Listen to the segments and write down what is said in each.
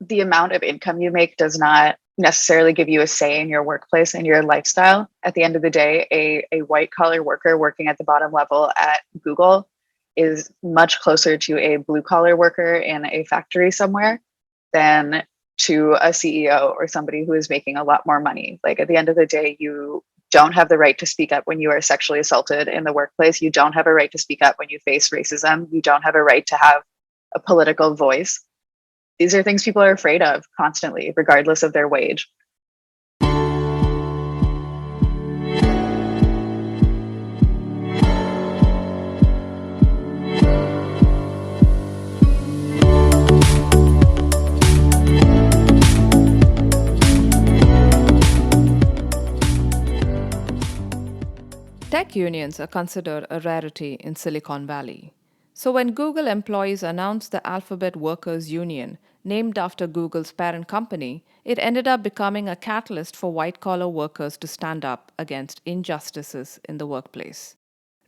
the amount of income you make does not necessarily give you a say in your workplace and your lifestyle. At the end of the day, a white collar worker working at the bottom level at Google is much closer to a blue collar worker in a factory somewhere than to a CEO or somebody who is making a lot more money. Like at the end of the day, you don't have the right to speak up when you are sexually assaulted in the workplace. You don't have a right to speak up when you face racism. You don't have a right to have a political voice. These are things people are afraid of constantly, regardless of their wage. Tech unions are considered a rarity in Silicon Valley. So when Google employees announced the Alphabet Workers Union, named after Google's parent company, it ended up becoming a catalyst for white-collar workers to stand up against injustices in the workplace.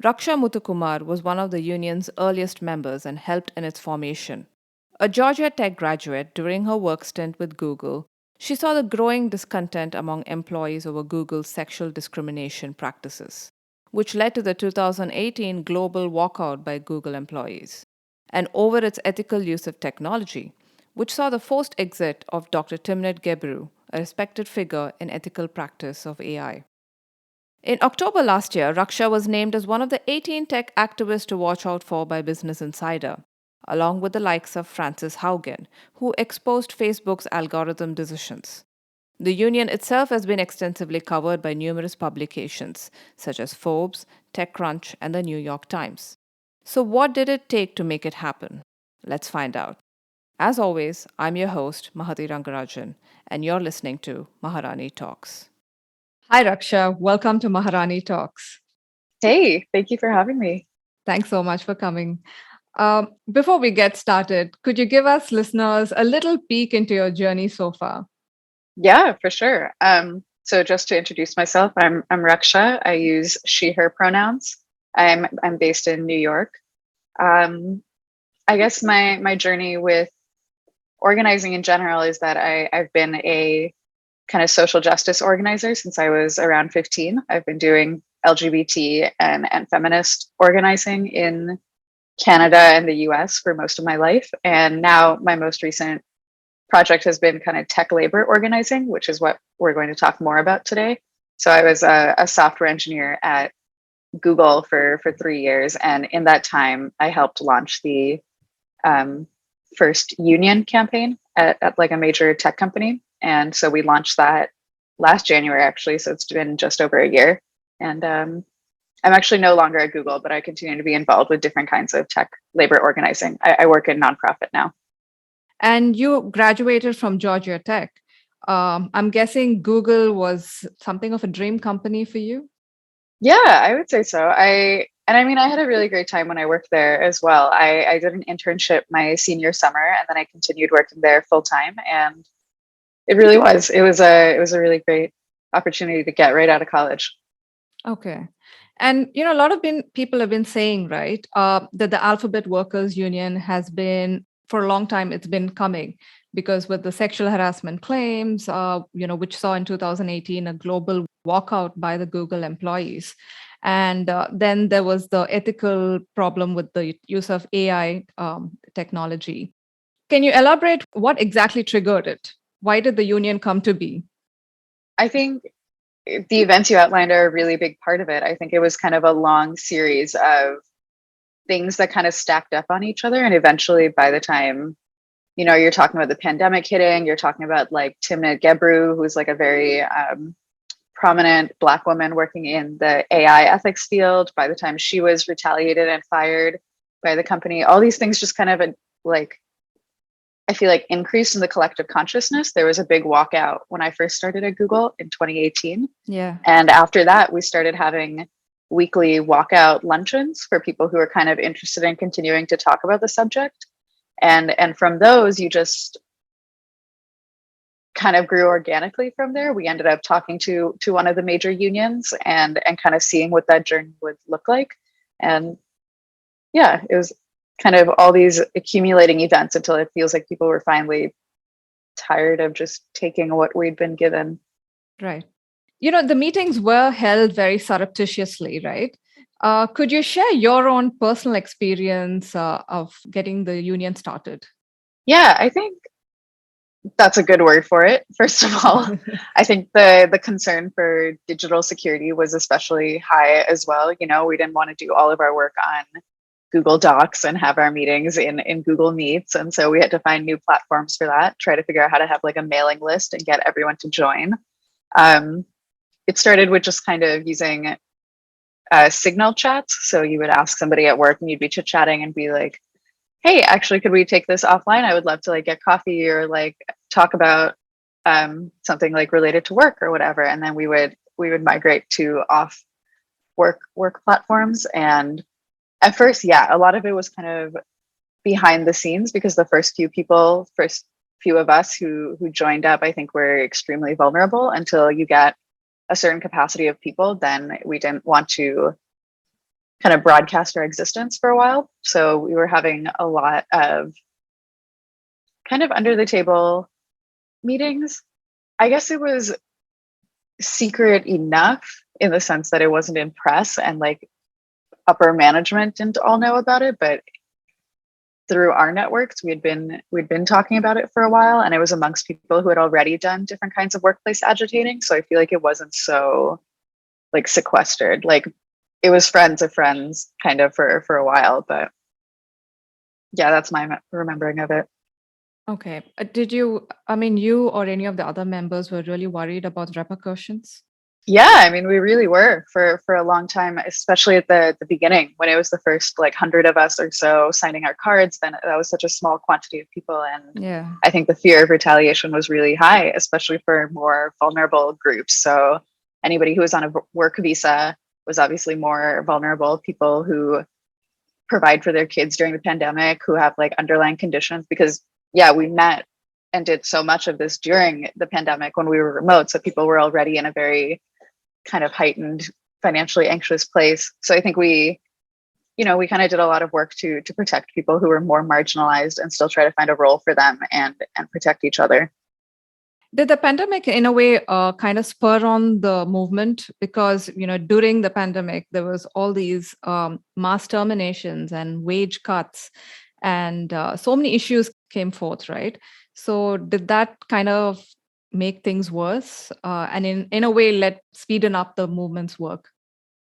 Raksha Muthukumar was one of the union's earliest members and helped in its formation. A GeorgiaTech graduate, during her work stint with Google, she saw the growing discontent among employees over Google's sexual discrimination practices, which led to the 2018 global walkout by Google employees, and over its ethical use of technology, which saw the forced exit of Dr. Timnit Gebru, a respected figure in ethical practice of AI. In October last year, Raksha was named as one of the 18 tech activists to watch out for by Business Insider, along with the likes of Frances Haugen, who exposed Facebook's algorithm decisions. The union itself has been extensively covered by numerous publications, such as Forbes, TechCrunch, and the New York Times. So, what did it take to make it happen? Let's find out. As always, I'm your host, Mahati Rangarajan, and you're listening to Maharani Talks. Hi, Raksha. Welcome to Maharani Talks. Hey, thank you for having me. Thanks so much for coming. Before we get started, could you give us listeners a little peek into your journey so far? Yeah, for sure. So just to introduce myself, I'm Raksha. I use she/her pronouns. I'm based in New York. I guess my journey with organizing in general is that I've been a kind of social justice organizer since I was around 15. I've been doing LGBT and feminist organizing in Canada and the US for most of my life. And now my most recent project has been kind of tech labor organizing, which is what we're going to talk more about today. So I was a software engineer at Google for 3 years. And in that time, I helped launch the first union campaign at like a major tech company. And so we launched that last January, actually. So it's been just over a year. And I'm actually no longer at Google, but I continue to be involved with different kinds of tech labor organizing. I work in nonprofit now. And you graduated from GeorgiaTech. I'm guessing Google was something of a dream company for you? Yeah, I would say so. I had a really great time when I worked there as well. I did an internship my senior summer, and then I continued working there full time. And it really was. It was a really great opportunity to get right out of college. Okay. And a lot of people have been saying, right, that the Alphabet Workers Union has been, for a long time, it's been coming, because with the sexual harassment claims, which saw in 2018 a global walkout by the Google employees. And then there was the ethical problem with the use of AI technology. Can you elaborate what exactly triggered it? Why did the union come to be? I think the events you outlined are a really big part of it. I think it was kind of a long series of things that kind of stacked up on each other. And eventually, by the time, you're talking about the pandemic hitting, you're talking about like Timnit Gebru, who's like a very prominent Black woman working in the AI ethics field. By the time she was retaliated and fired by the company, all these things just kind of I feel like increased in the collective consciousness. There was a big walkout when I first started at Google in 2018. Yeah. And after that, we started having weekly walkout luncheons for people who are kind of interested in continuing to talk about the subject. And from those, you just kind of grew organically from there. We ended up talking to one of the major unions and kind of seeing what that journey would look like. And yeah, it was kind of all these accumulating events until it feels like people were finally tired of just taking what we'd been given. Right. The meetings were held very surreptitiously, right? Could you share your own personal experience of getting the union started? Yeah, I think that's a good word for it. First of all, I think the concern for digital security was especially high as well. We didn't want to do all of our work on Google Docs and have our meetings in Google Meets. And so we had to find new platforms for that, try to figure out how to have like a mailing list and get everyone to join. It started with just kind of using signal chats. So you would ask somebody at work and you'd be chit chatting and be like, hey, actually, could we take this offline? I would love to like get coffee or like talk about something like related to work or whatever. And then we would migrate to off work platforms. And at first, yeah, a lot of it was kind of behind the scenes because the first few of us who joined up, I think were extremely vulnerable until you get a certain capacity of people. Then we didn't want to kind of broadcast our existence for a while. So we were having a lot of kind of under the table meetings. I guess it was secret enough in the sense that it wasn't in press and like upper management didn't all know about it, but through our networks we'd been talking about it for a while, and it was amongst people who had already done different kinds of workplace agitating. So I feel like it wasn't so like sequestered. Like it was friends of friends kind of for a while, but yeah, that's my remembering of it. Okay. You or any of the other members were really worried about repercussions? Yeah, I mean, we really were for a long time, especially at the beginning when it was the first like 100 of us or so signing our cards. Then that was such a small quantity of people, and Yeah. I think the fear of retaliation was really high, especially for more vulnerable groups. So anybody who was on a work visa was obviously more vulnerable. People who provide for their kids during the pandemic, who have like underlying conditions, because yeah, we met and did so much of this during the pandemic when we were remote. So people were already in a very kind of heightened financially anxious place. So I think we kind of did a lot of work to protect people who were more marginalized and still try to find a role for them and protect each other. Did the pandemic, in a way, kind of spur on the movement? Because during the pandemic, there was all these mass terminations and wage cuts, and so many issues came forth, right? So, did that kind of make things worse, and in a way, let speeden up the movement's work?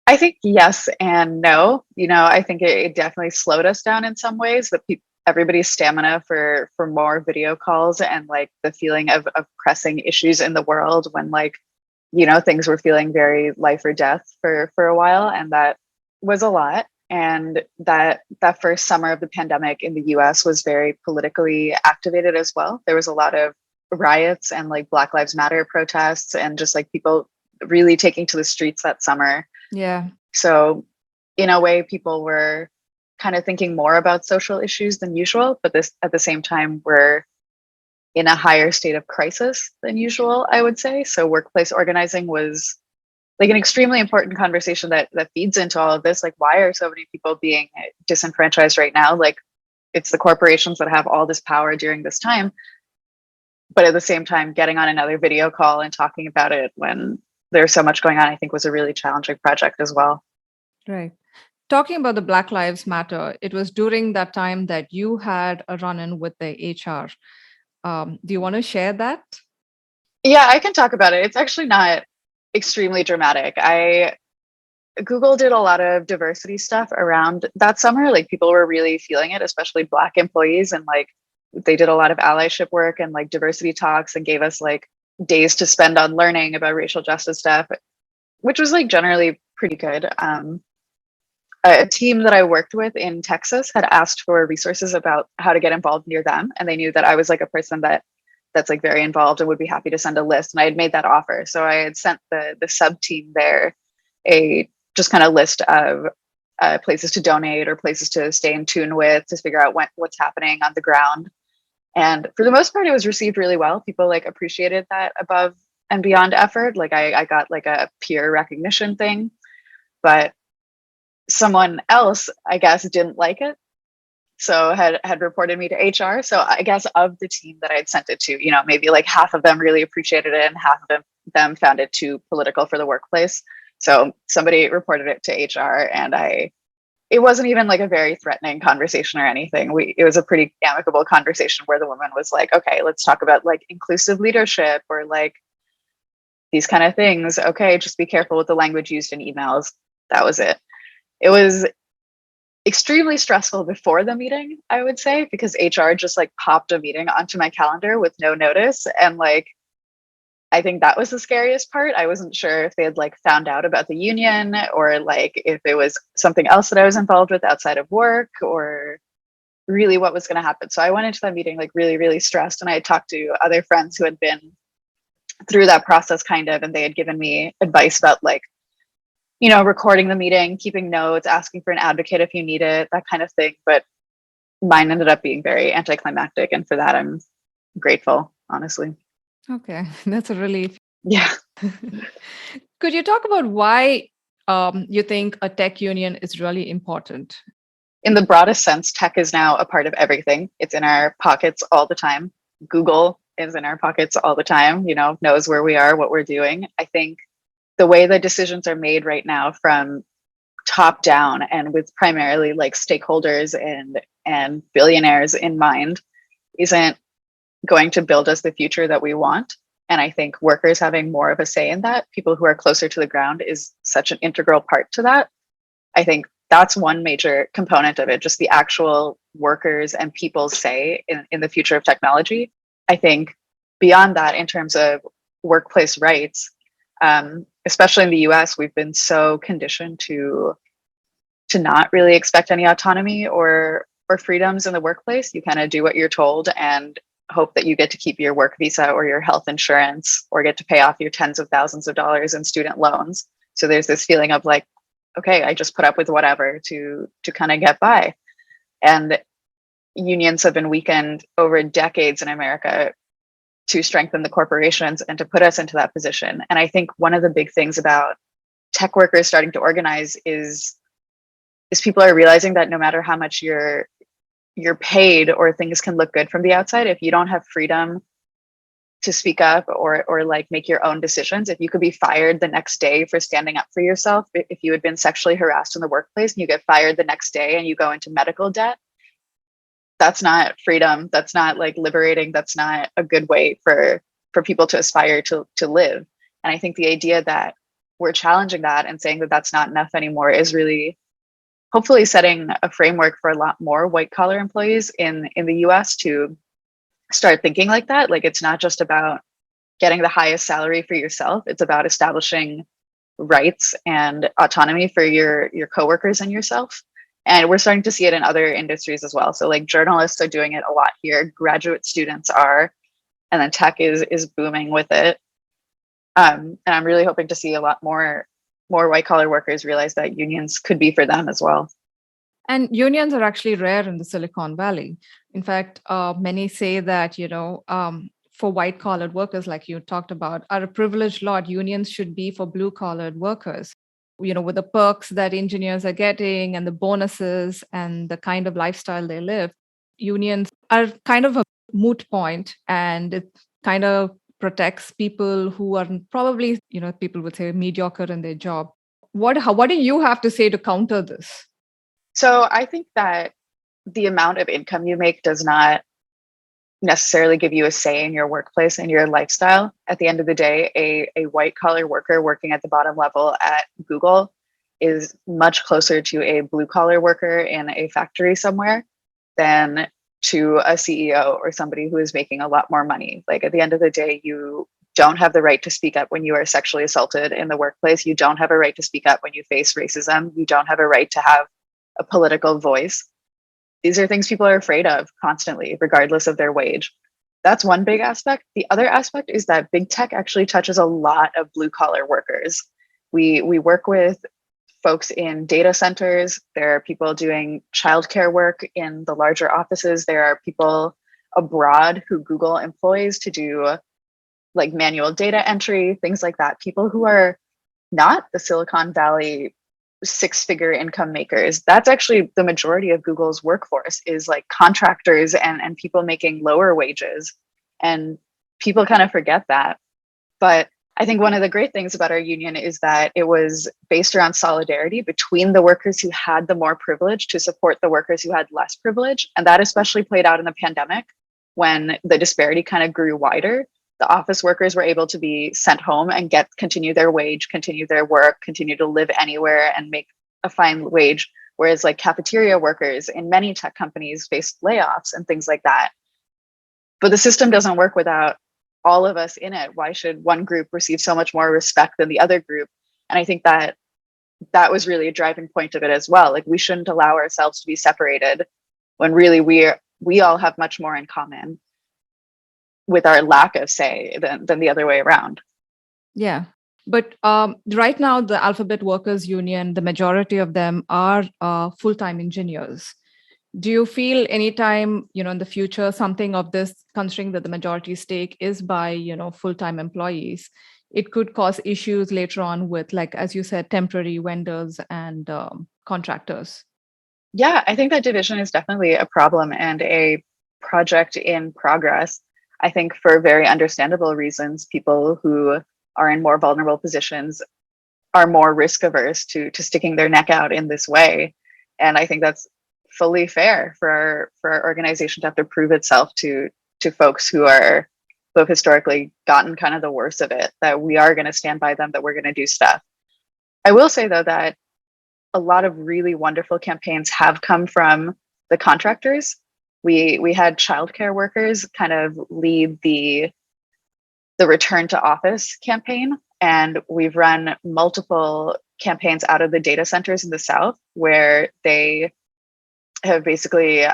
I think yes and no. I think it definitely slowed us down in some ways. That everybody's stamina for more video calls and like the feeling of pressing issues in the world when like things were feeling very life or death for a while, and that was a lot. And that first summer of the pandemic in the US was very politically activated as well. There was a lot of riots and like Black Lives Matter protests and just like people really taking to the streets that summer. Yeah. So in a way, people were kind of thinking more about social issues than usual, but this at the same time we're in a higher state of crisis than usual, I would say. So workplace organizing was like an extremely important conversation that feeds into all of this. Like, why are so many people being disenfranchised right now? Like, it's the corporations that have all this power during this time. But at the same time, getting on another video call and talking about it when there's so much going on, I think was a really challenging project as well. Right. Talking about the Black Lives Matter, it was during that time that you had a run-in with the HR. Do you want to share that? Yeah, I can talk about it. It's actually not extremely dramatic. Google did a lot of diversity stuff around that summer. Like people were really feeling it, especially Black employees, and like they did a lot of allyship work and like diversity talks and gave us like days to spend on learning about racial justice stuff, which was like generally pretty good. A team that I worked with in Texas had asked for resources about how to get involved near them, and they knew that I was like a person that's like very involved and would be happy to send a list. And I had made that offer, so I had sent the sub team there a just kind of list of places to donate or places to stay in tune with to figure out what's happening on the ground. And for the most part, it was received really well. People like appreciated that above and beyond effort. Like I got like a peer recognition thing, but someone else, I guess, didn't like it. So had reported me to HR. So I guess of the team that I'd sent it to, maybe like half of them really appreciated it and half of them found it too political for the workplace. So somebody reported it to HR, and it wasn't even like a very threatening conversation or anything. It was a pretty amicable conversation where the woman was like, okay, let's talk about like inclusive leadership or like these kind of things. Okay, just be careful with the language used in emails. That was it. It was extremely stressful before the meeting, I would say, because HR just like popped a meeting onto my calendar with no notice. And like, I think that was the scariest part. I wasn't sure if they had like found out about the union or like if it was something else that I was involved with outside of work or really what was going to happen. So I went into that meeting like really, really stressed. And I had talked to other friends who had been through that process kind of, and they had given me advice about like, recording the meeting, keeping notes, asking for an advocate if you need it, that kind of thing. But mine ended up being very anticlimactic. And for that, I'm grateful, honestly. Okay, that's a relief. Yeah. Could you talk about why you think a tech union is really important? In the broadest sense, tech is now a part of everything. It's in our pockets all the time. Google is in our pockets all the time, knows where we are, what we're doing. I think the way the decisions are made right now from top down and with primarily like stakeholders and billionaires in mind isn't going to build us the future that we want. And I think workers having more of a say in that, people who are closer to the ground, is such an integral part to that. I think that's one major component of it, just the actual workers and people's say in the future of technology. I think beyond that, in terms of workplace rights, especially in the US, we've been so conditioned to not really expect any autonomy or freedoms in the workplace. You kind of do what you're told and hope that you get to keep your work visa or your health insurance or get to pay off your tens of thousands of dollars in student loans. So there's this feeling of like, okay, I just put up with whatever to kind of get by. And unions have been weakened over decades in America to strengthen the corporations and to put us into that position. And I think one of the big things about tech workers starting to organize is people are realizing that no matter how much you're paid or things can look good from the outside, if you don't have freedom to speak up or like make your own decisions, if you could be fired the next day for standing up for yourself, if you had been sexually harassed in the workplace and you get fired the next day and you go into medical debt, that's not freedom. That's not like liberating. That's not a good way for people to aspire to live. And I think the idea that we're challenging that and saying that that's not enough anymore is really hopefully setting a framework for a lot more white collar employees in the US to start thinking like that. Like, it's not just about getting the highest salary for yourself. It's about establishing rights and autonomy for your coworkers and yourself. And we're starting to see it in other industries as well. So like journalists are doing it a lot here, graduate students are, and then tech is booming with it. And I'm really hoping to see a lot more white collar workers realize that unions could be for them as well. And unions are actually rare in the Silicon Valley. In fact, many say that, for white collared workers, like you talked about, are a privileged lot. Unions should be for blue collared workers. With the perks that engineers are getting and the bonuses and the kind of lifestyle they live, unions are kind of a moot point, and it kind of protects people who are probably, people would say mediocre in their job. What do you have to say to counter this? So I think that the amount of income you make does not necessarily give you a say in your workplace and your lifestyle. At the end of the day, a white collar worker working at the bottom level at Google is much closer to a blue collar worker in a factory somewhere than to a CEO or somebody who is making a lot more money. Like, at the end of the day, you don't have the right to speak up when you are sexually assaulted in the workplace. You don't have a right to speak up when you face racism. You don't have a right to have a political voice. These are things people are afraid of constantly, regardless of their wage. That's one big aspect. The other aspect is that big tech actually touches a lot of blue collar workers. We work with folks in data centers. There are people doing childcare work in the larger offices. There are people abroad who Google employs to do like manual data entry, things like that. People who are not the Silicon Valley six-figure income makers. That's actually the majority of Google's workforce, is like contractors and people making lower wages. And people kind of forget that. But I think one of the great things about our union is that it was based around solidarity between the workers who had the more privilege to support the workers who had less privilege. And that especially played out in the pandemic when the disparity kind of grew wider. The office workers were able to be sent home and continue their wage, continue their work, continue to live anywhere and make a fine wage. Whereas like cafeteria workers in many tech companies faced layoffs and things like that. But the system doesn't work without all of us in it. Why should one group receive so much more respect than the other group? And I think that that was really a driving point of it as well. Like, we shouldn't allow ourselves to be separated when really we all have much more in common with our lack of say than the other way around. Yeah. But right now, the Alphabet Workers Union, the majority of them are full-time engineers. Do you feel anytime, in the future, something of this, considering that the majority stake is by, full-time employees, it could cause issues later on with, like, as you said, temporary vendors and contractors? Yeah, I think that division is definitely a problem and a project in progress. I think for very understandable reasons, people who are in more vulnerable positions are more risk averse to sticking their neck out in this way. And I think that's fully fair for our organization to have to prove itself to folks who have historically gotten kind of the worst of it, that we are going to stand by them, that we're going to do stuff. I will say though that a lot of really wonderful campaigns have come from the contractors. We had childcare workers kind of lead the return to office campaign, and we've run multiple campaigns out of the data centers in the South where they have basically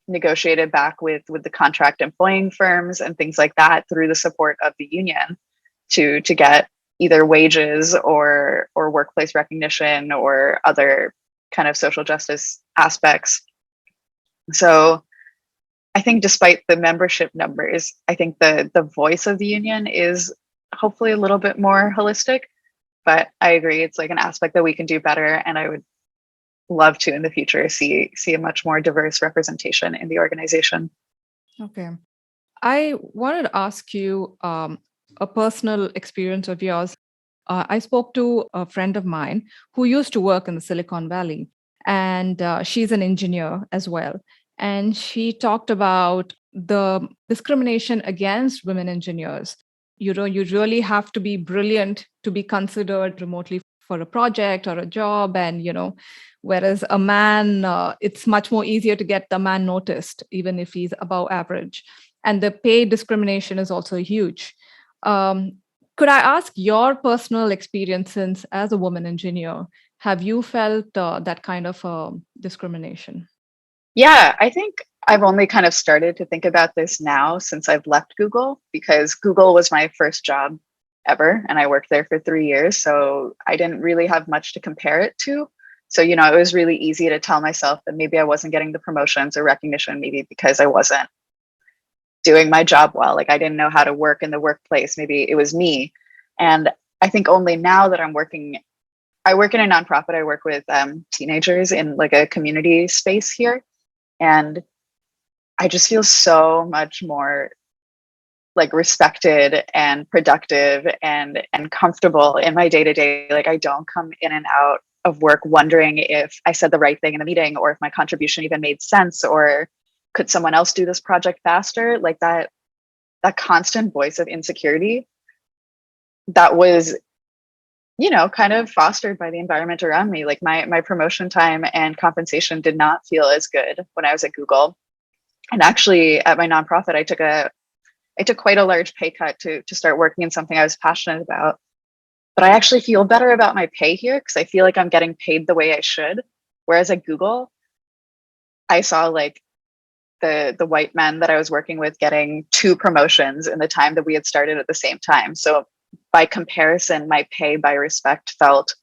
negotiated back with the contract employing firms and things like that through the support of the union to get either wages or workplace recognition or other kind of social justice aspects. So I think despite the membership numbers, I think the voice of the union is hopefully a little bit more holistic. But I agree, it's like an aspect that we can do better, and I would love to in the future see a much more diverse representation in the organization. Okay. I wanted to ask you a personal experience of yours. I spoke to a friend of mine who used to work in the Silicon Valley, and she's an engineer as well. And she talked about the discrimination against women engineers. You really have to be brilliant to be considered remotely for a project or a job. And, whereas a man, it's much more easier to get the man noticed, even if he's above average. And the pay discrimination is also huge. Could I ask your personal experiences as a woman engineer? Have you felt that kind of discrimination? Yeah, I think I've only kind of started to think about this now since I've left Google, because Google was my first job ever and I worked there for 3 years. So I didn't really have much to compare it to. So, it was really easy to tell myself that maybe I wasn't getting the promotions or recognition, maybe because I wasn't doing my job well. Like, I didn't know how to work in the workplace. Maybe it was me. And I think only now that I work in a nonprofit. I work with teenagers in like a community space here. And I just feel so much more like respected and productive and comfortable in my day to day. Like, I don't come in and out of work wondering if I said the right thing in the meeting or if my contribution even made sense or could someone else do this project faster. Like that constant voice of insecurity that was kind of fostered by the environment around me. Like my promotion time and compensation did not feel as good when I was at Google. And actually at my nonprofit, I took quite a large pay cut to start working in something I was passionate about. But I actually feel better about my pay here because I feel like I'm getting paid the way I should. Whereas at Google, I saw like the white men that I was working with getting 2 promotions in the time that we had started at the same time. So by comparison, my pay by respect felt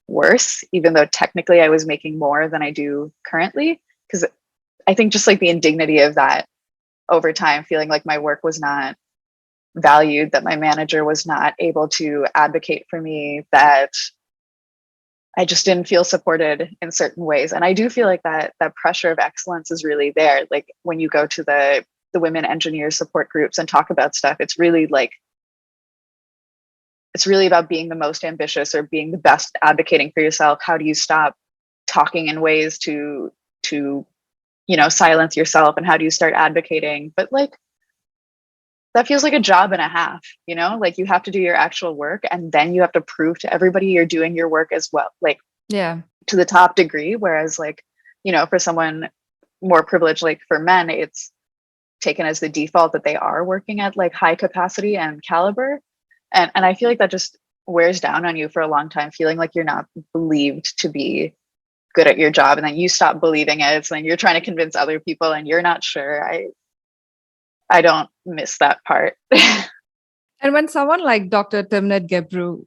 worse, even though technically I was making more than I do currently. Because I think just like the indignity of that over time, feeling like my work was not valued, that my manager was not able to advocate for me, that I just didn't feel supported in certain ways. And I do feel like that pressure of excellence is really there. Like when you go to the women engineers support groups and talk about stuff, it's really about being the most ambitious or being the best advocating for yourself. How do you stop talking in ways to silence yourself, and how do you start advocating? But like that feels like a job and a half, like you have to do your actual work and then you have to prove to everybody you're doing your work as well, like Yeah. to the top degree. Whereas like, for someone more privileged, like for men, it's taken as the default that they are working at like high capacity and caliber. And I feel like that just wears down on you for a long time, feeling like you're not believed to be good at your job. And then you stop believing it. So then you're trying to convince other people and you're not sure. I don't miss that part. And when someone like Dr. Timnit Gebru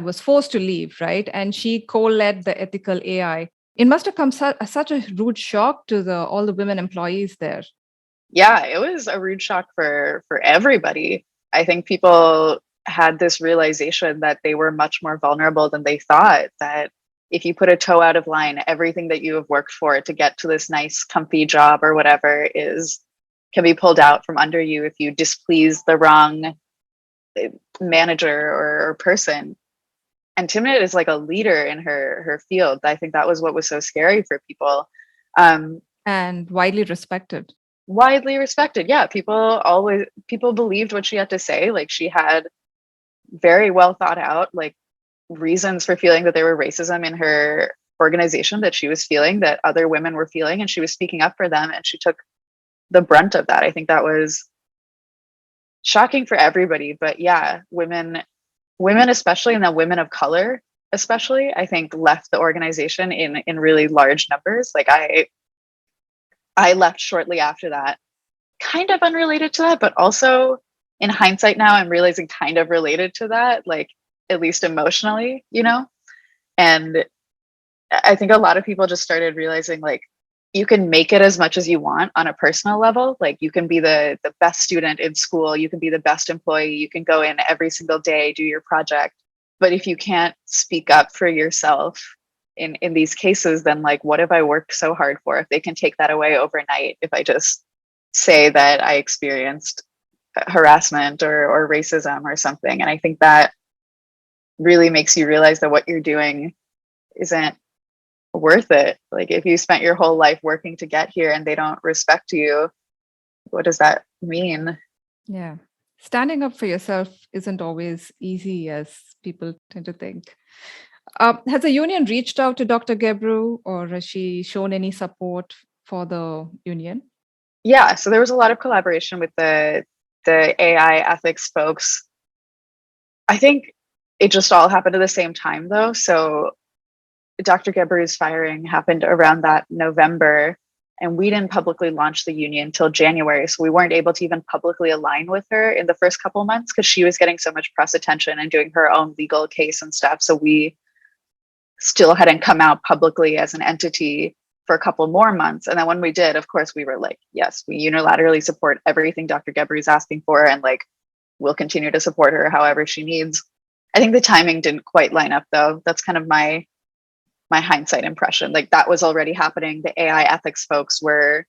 was forced to leave, right, and she co-led the ethical AI, it must have come such a rude shock to all the women employees there. Yeah, it was a rude shock for everybody. I think people had this realization that they were much more vulnerable than they thought, that if you put a toe out of line, everything that you have worked for to get to this nice comfy job or whatever can be pulled out from under you if you displease the wrong manager or person. And Timnit is like a leader in her field. I think that was what was so scary for people. And widely respected. Widely respected. Yeah, people believed what she had to say. Like she had very well thought out like reasons for feeling that there were racism in her organization that she was feeling, that other women were feeling, and she was speaking up for them, and she took the brunt of that. I think that was shocking for everybody. But yeah, women especially, and then women of color especially, I think left the organization in really large numbers. Like I left shortly after that, kind of unrelated to that, but also in hindsight now I'm realizing kind of related to that, like at least emotionally, And I think a lot of people just started realizing like you can make it as much as you want on a personal level. Like you can be the best student in school, you can be the best employee, you can go in every single day, do your project. But if you can't speak up for yourself in these cases, then like what have I worked so hard for if they can take that away overnight if I just say that I experienced harassment or racism or something? And I think that really makes you realize that what you're doing isn't worth it. Like if you spent your whole life working to get here and they don't respect you, what does that mean? Yeah. Standing up for yourself isn't always easy as people tend to think. Has the union reached out to Dr. Gebru, or has she shown any support for the union? Yeah, so there was a lot of collaboration with the AI ethics folks. I think it just all happened at the same time though. So Dr. Gebru's firing happened around that November, and we didn't publicly launch the union till January. So we weren't able to even publicly align with her in the first couple of months because she was getting so much press attention and doing her own legal case and stuff. So we still hadn't come out publicly as an entity for a couple more months. And then when we did, of course, we were like, yes, we unilaterally support everything Dr. Gebru is asking for, and like we'll continue to support her however she needs. I think the timing didn't quite line up though. That's kind of my hindsight impression. Like that was already happening. The AI ethics folks were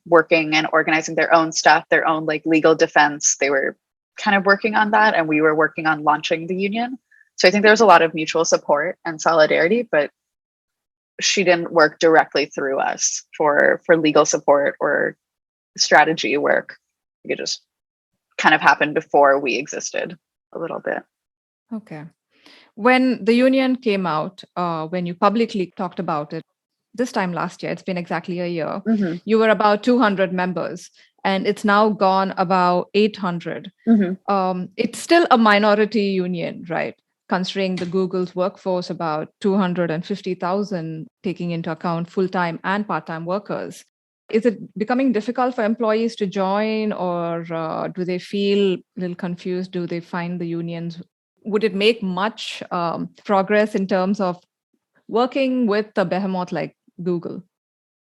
working and organizing their own stuff, their own like legal defense. They were kind of working on that, and we were working on launching the union. So I think there was a lot of mutual support and solidarity, but she didn't work directly through us for legal support or strategy work. It just kind of happened before we existed a little bit. Okay. When the union came out, when you publicly talked about it, this time last year, it's been exactly a year, Mm-hmm. you were about 200 members, and it's now gone about 800. Mm-hmm. It's still a minority union, right? Considering the Google's workforce, about 250,000, taking into account full-time and part-time workers. Is it becoming difficult for employees to join, or do they feel a little confused? Do they find the unions? Would it make much progress in terms of working with a behemoth like Google?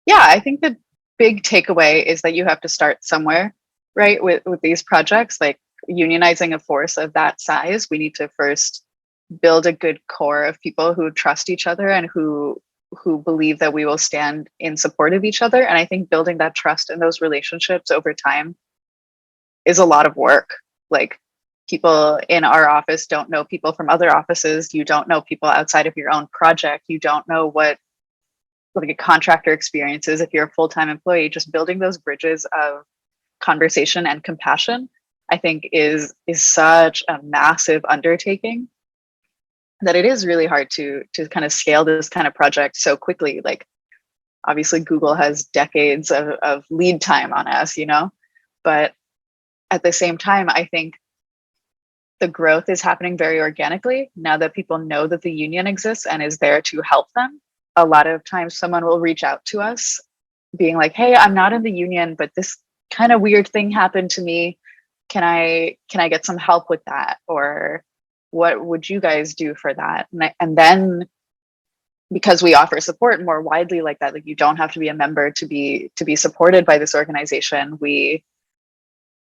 Yeah, I think the big takeaway is that you have to start somewhere, right? With these projects, like unionizing a force of that size, we need to first build a good core of people who trust each other and who believe that we will stand in support of each other. And I think building that trust in those relationships over time is a lot of work. Like, people in our office don't know people from other offices. You don't know people outside of your own project. You don't know what like a contractor experience is if you're a full-time employee. Just building those bridges of conversation and compassion, I think is such a massive undertaking that it is really hard to kind of scale this kind of project so quickly. Like, obviously Google has decades of lead time on us, you know, but at the same time, I think the growth is happening very organically now that people know that the union exists and is there to help them. A lot of times someone will reach out to us being like, hey, I'm not in the union, but this kind of weird thing happened to me. Can I get some help with that? Or what would you guys do for that? And then because we offer support more widely like that, like you don't have to be a member to be supported by this organization, we,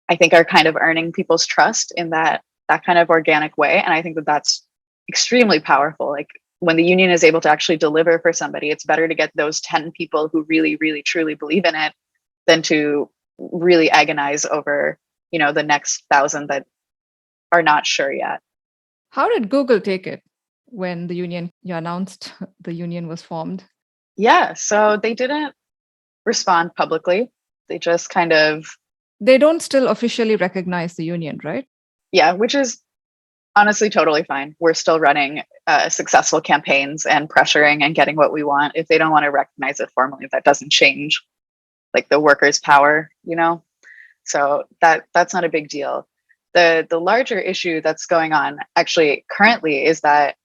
I think, are kind of earning people's trust in that kind of organic way. And I think that that's extremely powerful. Like, when the union is able to actually deliver for somebody, it's better to get those 10 people who really, really, truly believe in it than to really agonize over, you know, the next 1,000 that are not sure yet. How did Google take it when you announced the union was formed? Yeah, so they didn't respond publicly. They just kind of, They don't still officially recognize the union, right? yeah, which is honestly totally fine. We're still running successful campaigns and pressuring and getting what we want. If they don't want to recognize it formally, that doesn't change like the workers' power, you know? So that's not a big deal. The larger issue that's going on actually currently is that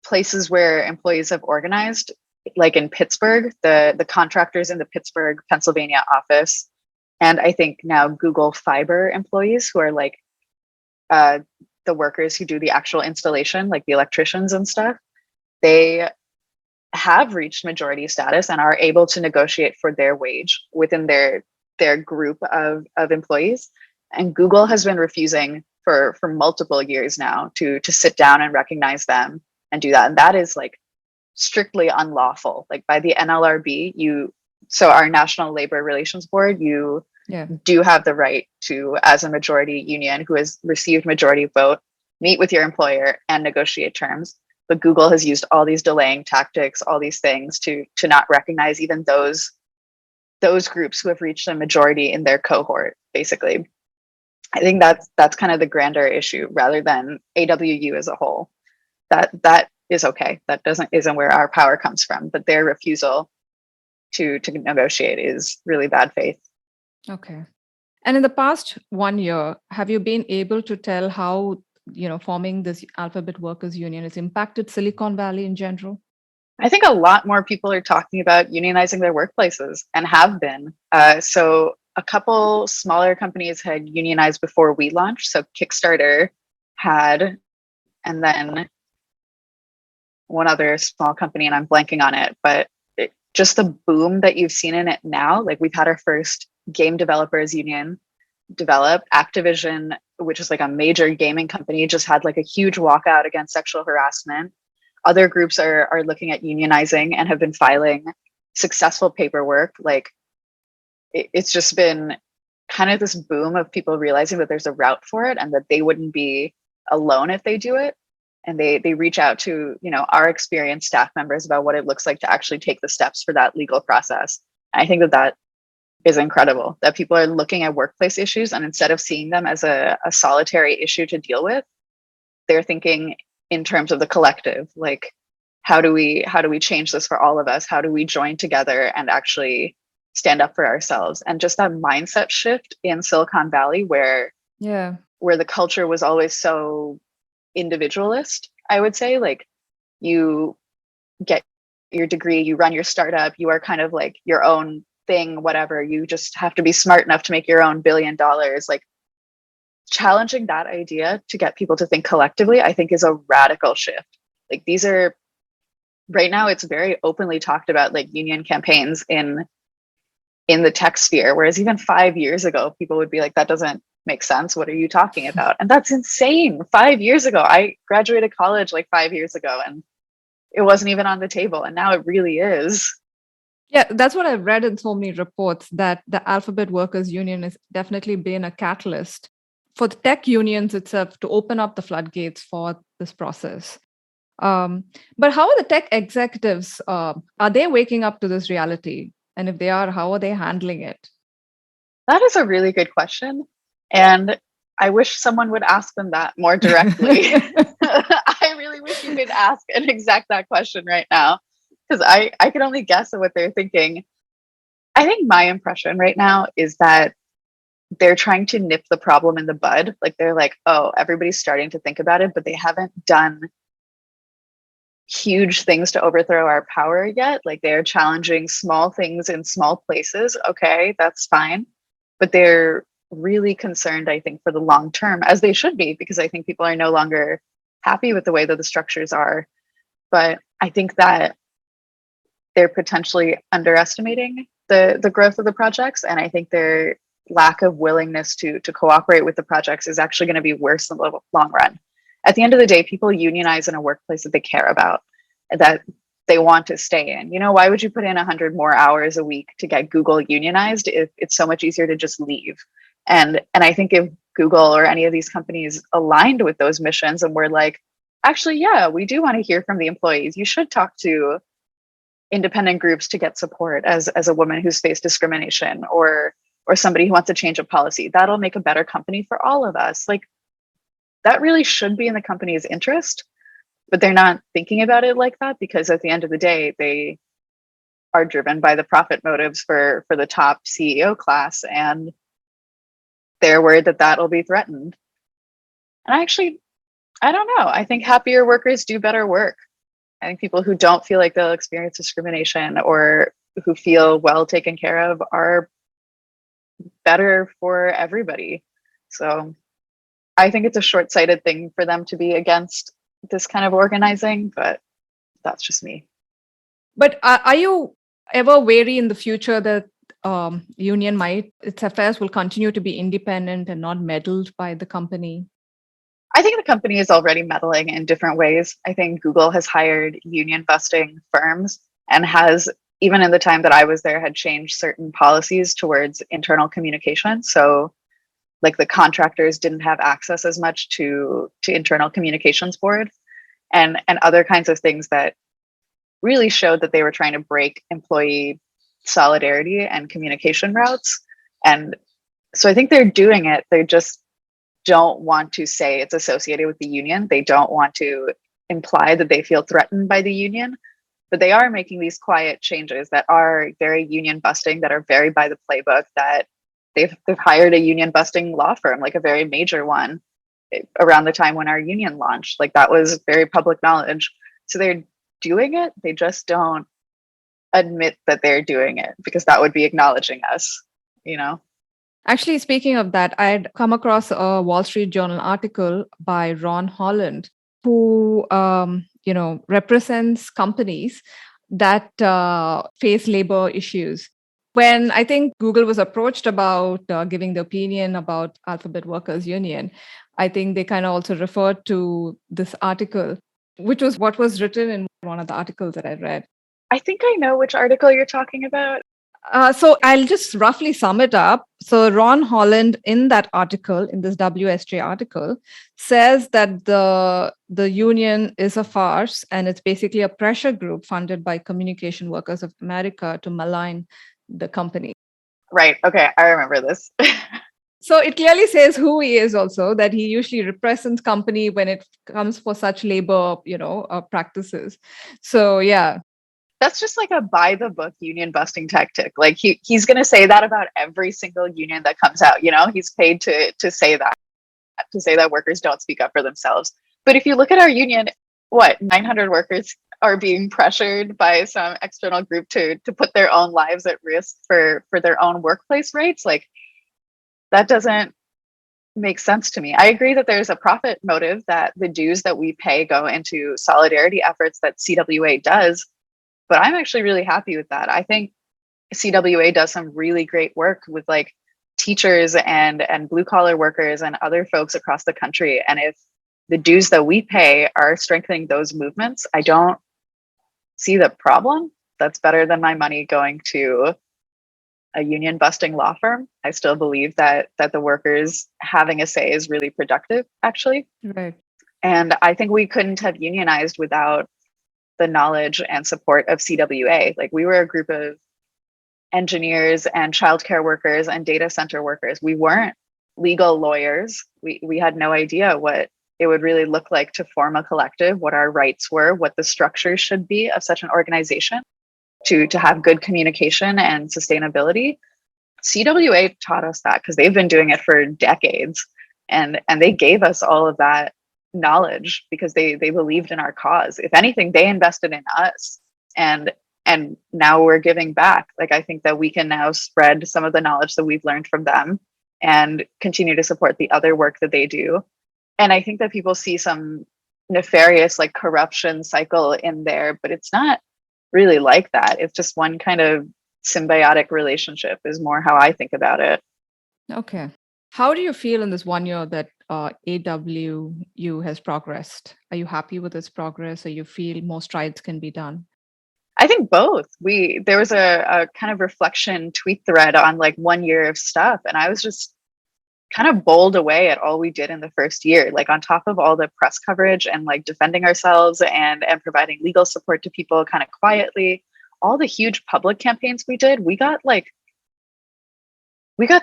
places where employees have organized, like in Pittsburgh, the contractors in the Pittsburgh, Pennsylvania office, and I think now Google Fiber employees who are like the workers who do the actual installation, like the electricians and stuff, they have reached majority status and are able to negotiate for their wage within their group of employees. And Google has been refusing for multiple years now to sit down and recognize them and do that. And that is like strictly unlawful. Like, by the NLRB, so our National Labor Relations Board, you do have the right to, as a majority union who has received majority vote, meet with your employer and negotiate terms. But Google has used all these delaying tactics, all these things to not recognize even those groups who have reached a majority in their cohort, basically. I think that's kind of the grander issue rather than AWU as a whole. That is okay. That isn't where our power comes from, but their refusal to negotiate is really bad faith. Okay. And in the past 1 year, have you been able to tell how, forming this Alphabet Workers Union has impacted Silicon Valley in general? I think a lot more people are talking about unionizing their workplaces and have been. So a couple smaller companies had unionized before we launched. So Kickstarter had, and then one other small company, and I'm blanking on it, but just the boom that you've seen in it now, like we've had our first game developers union develop. Activision, which is like a major gaming company, just had like a huge walkout against sexual harassment. Other groups are looking at unionizing and have been filing successful paperwork. Like it's just been kind of this boom of people realizing that there's a route for it and that they wouldn't be alone if they do it. And they reach out to, our experienced staff members about what it looks like to actually take the steps for that legal process. And I think that is incredible, that people are looking at workplace issues and instead of seeing them as a solitary issue to deal with, they're thinking in terms of the collective. Like, how do we change this for all of us? How do we join together and actually stand up for ourselves? And just that mindset shift in Silicon Valley where the culture was always so individualist, I would say. Like, you get your degree, you run your startup, you are kind of like your own thing, whatever. You just have to be smart enough to make your own $1 billion. Like, challenging that idea to get people to think collectively, I think, is a radical shift. Like, these are, right now, it's very openly talked about, like union campaigns in the tech sphere, whereas even 5 years ago, people would be like, that doesn't make sense. What are you talking about? And that's insane. 5 years ago, I graduated college like 5 years ago, and it wasn't even on the table. And now it really is. Yeah, that's what I've read in so many reports, that the Alphabet Workers Union has definitely been a catalyst for the tech unions itself to open up the floodgates for this process. But how are the tech executives? Are they waking up to this reality? And if they are, how are they handling it? That is a really good question. And I wish someone would ask them that more directly. I really wish you could ask and exact that question right now, because I can only guess at what they're thinking. I think my impression right now is that they're trying to nip the problem in the bud. Like they're like, oh, everybody's starting to think about it, but they haven't done huge things to overthrow our power yet. Like they're challenging small things in small places. Okay, that's fine. But they're really concerned, I think, for the long term, as they should be, because I think people are no longer happy with the way that the structures are. But I think that they're potentially underestimating the growth of the projects. And I think their lack of willingness to cooperate with the projects is actually going to be worse in the long run. At the end of the day, people unionize in a workplace that they care about, that they want to stay in. You know, why would you put in 100 more hours a week to get Google unionized if it's so much easier to just leave? And I think if Google or any of these companies aligned with those missions and were like, actually, yeah, we do want to hear from the employees. You should talk to independent groups to get support as a woman who's faced discrimination, or somebody who wants to change a policy. That'll make a better company for all of us. Like, that really should be in the company's interest, but they're not thinking about it like that, because at the end of the day, they are driven by the profit motives for the top CEO class, and they're worried that that'll be threatened. And I don't know. I think happier workers do better work. I think people who don't feel like they'll experience discrimination or who feel well taken care of are better for everybody. So I think it's a short-sighted thing for them to be against this kind of organizing, but that's just me. But are you ever wary in the future that union its affairs will continue to be independent and not meddled by the company? I think the company is already meddling in different ways. I think Google has hired union busting firms and has, even in the time that I was there, had changed certain policies towards internal communication. So like the contractors didn't have access as much to internal communications board and other kinds of things that really showed that they were trying to break employee solidarity and communication routes. And so I think they're doing it. They just don't want to say it's associated with the union. They don't want to imply that they feel threatened by the union, but they are making these quiet changes that are very union busting, that are very by the playbook, that they've hired a union busting law firm, like a very major one, around the time when our union launched. Like that was very public knowledge. So they're doing it. They just don't admit that they're doing it, because that would be acknowledging us, you know? Actually, speaking of that, I'd come across a Wall Street Journal article by Ron Holland, who represents companies that face labor issues. When I think Google was approached about giving the opinion about Alphabet Workers Union, I think they kind of also referred to this article, which was what was written in one of the articles that I read. I think I know which article you're talking about. So I'll just roughly sum it up. So Ron Holland, in that article, in this WSJ article, says that the union is a farce, and it's basically a pressure group funded by Communication Workers of America to malign the company. Right. Okay. I remember this. So it clearly says who he is also, that he usually represents company when it comes for such labor, practices. So, yeah. That's just like a by the book union busting tactic. Like he's going to say that about every single union that comes out. He's paid to say that workers don't speak up for themselves. But if you look at our union, 900 workers are being pressured by some external group to put their own lives at risk for their own workplace rights. Like, that doesn't make sense to me. I agree that there's a profit motive, that the dues that we pay go into solidarity efforts that CWA does. But I'm actually really happy with that. I think CWA does some really great work with like teachers and blue collar workers and other folks across the country. And if the dues that we pay are strengthening those movements, I don't see the problem. That's better than my money going to a union busting law firm. I still believe that the workers having a say is really productive, actually. Right. And I think we couldn't have unionized without the knowledge and support of CWA. Like, we were a group of engineers and childcare workers and data center workers. We weren't legal lawyers. We had no idea what it would really look like to form a collective, what our rights were, what the structure should be of such an organization to have good communication and sustainability. CWA taught us that because they've been doing it for decades, and they gave us all of that knowledge because they believed in our cause. If anything, they invested in us, and now we're giving back. Like, I think that we can now spread some of the knowledge that we've learned from them and continue to support the other work that they do. And I think that people see some nefarious, like, corruption cycle in there, but it's not really like that. It's just one kind of symbiotic relationship is more how I think about it. Okay. How do you feel in this 1 year that AWU has progressed? Are you happy with its progress, or you feel more strides can be done? I think both. There was a kind of reflection tweet thread on like 1 year of stuff, and I was just kind of bowled away at all we did in the first year. Like, on top of all the press coverage and like defending ourselves and providing legal support to people kind of quietly, all the huge public campaigns we did, we got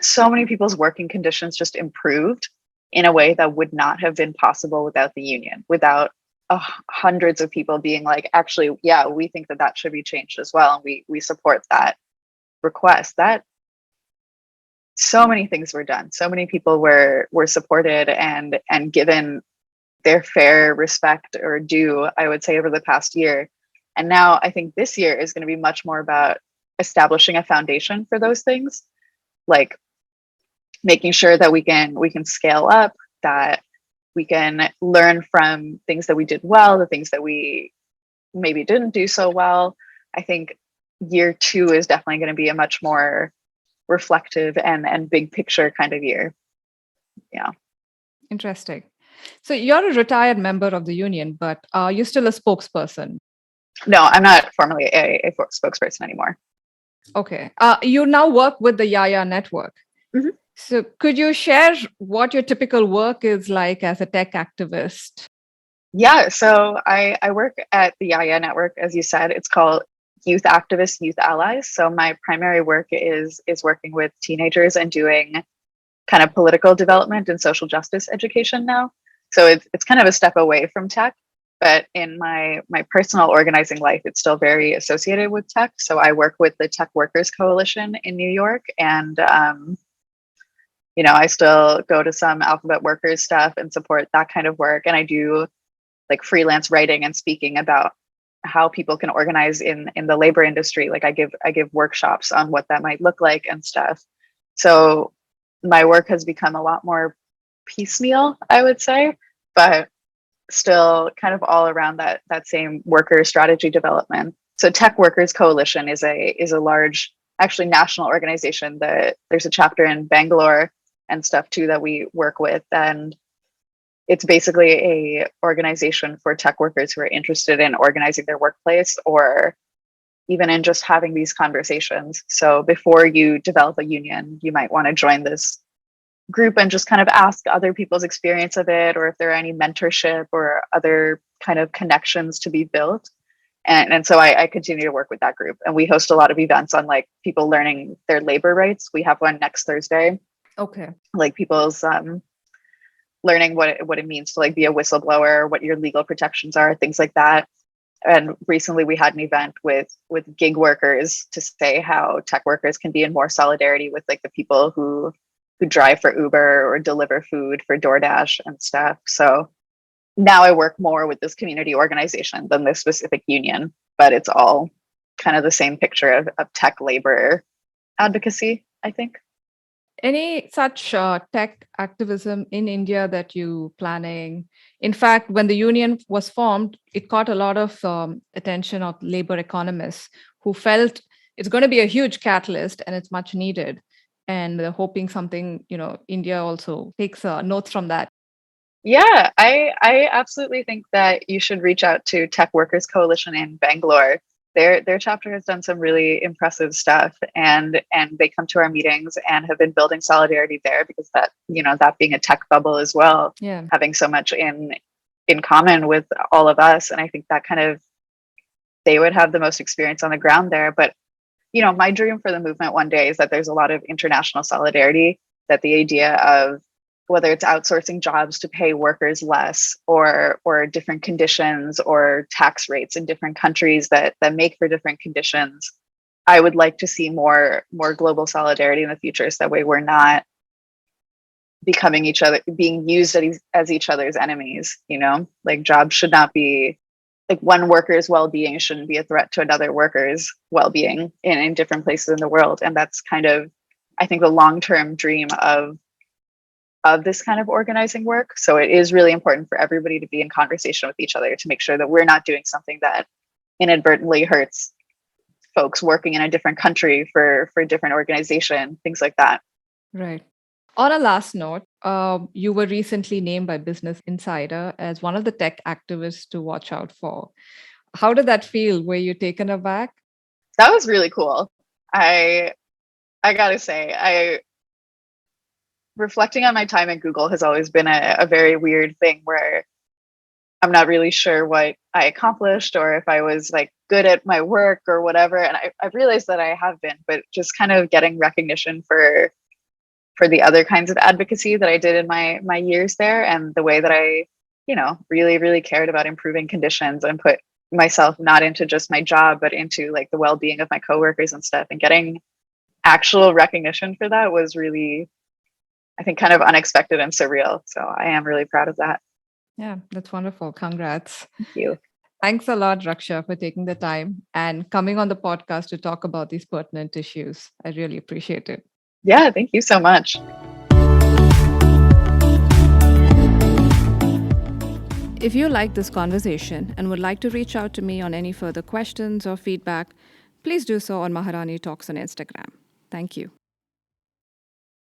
so many people's working conditions just improved in a way that would not have been possible without the union, without hundreds of people being like, actually, yeah, we think that should be changed as well, and we support that request. That so many things were done, so many people were supported and given their fair respect or due, I would say, over the past year. And now I think this year is going to be much more about establishing a foundation for those things, like making sure that we can scale up, that we can learn from things that we did well, the things that we maybe didn't do so well. I think year 2 is definitely going to be a much more reflective and big picture kind of year. Yeah. Interesting. So you're a retired member of the union, but are you still a spokesperson? No, I'm not formally a spokesperson anymore. Okay. You now work with the Yaya network. Mhm. So could you share what your typical work is like as a tech activist? Yeah, so I work at the Yaya network, as you said. It's called Youth Activists, Youth Allies. So my primary work is working with teenagers and doing kind of political development and social justice education now. So it's kind of a step away from tech, but in my personal organizing life, it's still very associated with tech. So I work with the Tech Workers Coalition in New York, and I still go to some Alphabet Workers stuff and support that kind of work. And I do like freelance writing and speaking about how people can organize in the labor industry. Like, I give workshops on what that might look like and stuff. So my work has become a lot more piecemeal, I would say, but still kind of all around that same worker strategy development. So Tech Workers Coalition is a large, actually national organization that there's a chapter in Bangalore and stuff too that we work with. And it's basically a organization for tech workers who are interested in organizing their workplace, or even in just having these conversations. So before you develop a union, you might want to join this group and just kind of ask other people's experience of it, or if there are any mentorship or other kind of connections to be built. And so I continue to work with that group, and we host a lot of events on like people learning their labor rights. We have one next Thursday. Okay. Like people's learning what it means to like be a whistleblower, what your legal protections are, things like that. And recently we had an event with gig workers to say how tech workers can be in more solidarity with like the people who drive for Uber or deliver food for DoorDash and stuff. So now I work more with this community organization than this specific union, but it's all kind of the same picture of tech labor advocacy, I think. Any such tech activism in India that you planning? In fact, when the union was formed, it caught a lot of attention of labor economists who felt it's going to be a huge catalyst and it's much needed. and hoping something, India also takes notes from that. Yeah, I absolutely think that you should reach out to Tech Workers Coalition in Bangalore. Their chapter has done some really impressive stuff, and they come to our meetings and have been building solidarity there, because that being a tech bubble as well, Yeah. having so much in common with all of us. And I think that kind of, they would have the most experience on the ground there. But my dream for the movement one day is that there's a lot of international solidarity, that the idea of whether it's outsourcing jobs to pay workers less, or different conditions or tax rates in different countries that make for different conditions. I would like to see more global solidarity in the future, so that way we're not being used as each other's enemies. Like, jobs should not be, like, one worker's well-being shouldn't be a threat to another worker's well-being in different places in the world. And that's kind of, I think, the long-term dream of this kind of organizing work. So it is really important for everybody to be in conversation with each other, to make sure that we're not doing something that inadvertently hurts folks working in a different country for a different organization, things like that. Right. On a last note, you were recently named by Business Insider as one of the tech activists to watch out for. How did that feel? Were you taken aback? That was really cool. I gotta say, reflecting on my time at Google has always been a very weird thing, where I'm not really sure what I accomplished, or if I was like good at my work or whatever. And I've realized that I have been, but just kind of getting recognition for the other kinds of advocacy that I did in my years there, and the way that I, really, really cared about improving conditions and put myself not into just my job, but into like the well-being of my coworkers and stuff. And getting actual recognition for that was really, I think, kind of unexpected and surreal. So I am really proud of that. Yeah, that's wonderful. Congrats. Thank you. Thanks a lot, Raksha, for taking the time and coming on the podcast to talk about these pertinent issues. I really appreciate it. Yeah, thank you so much. If you like this conversation and would like to reach out to me on any further questions or feedback, please do so on Maharani Talks on Instagram. Thank you.